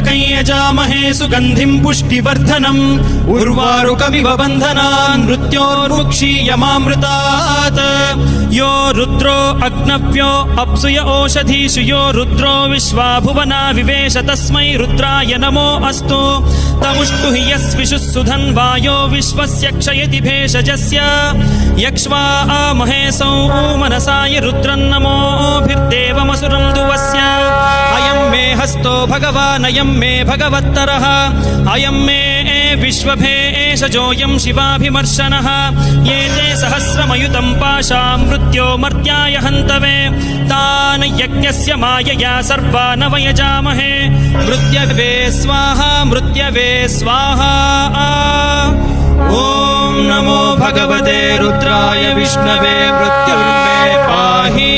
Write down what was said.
त्र्यम्बकं यजामहे सुगन्धिं पुष्टिवर्धनम् उर्वारुकमिव बन्धनान् मृत्योर्मुक्षीयमामृतात् यो रुद्रो अग्नव्यो अप्सुय ओषधीषु यो रुद्रो विश्वा भुवना विवेश तस्मै रुद्राय नमो अस्तु तमुष्टु हि यस्विषुः सुधन्वायो विश्वस्य क्षयति भेषजस्य यक्ष्वा महेशौ मनसाय रुद्रन्नमोभिर्देवमसुरं दुवस्य अयं मे हस्तो भगवान् अयं मे भगवत्तरः अयं मे विश्वभेषजोऽयं शिवाभिमर्शनः ये ते सहस्रमयुतं पाशां मृत्यो मर्त्याय हन्तवे तान् यज्ञस्य मायया सर्वान् वयजामहे मृत्यवे स्वाहा मृत्यवे स्वाहा ॐ नमो भगवते रुद्राय विष्णवे मृत्युर्मे पाहि।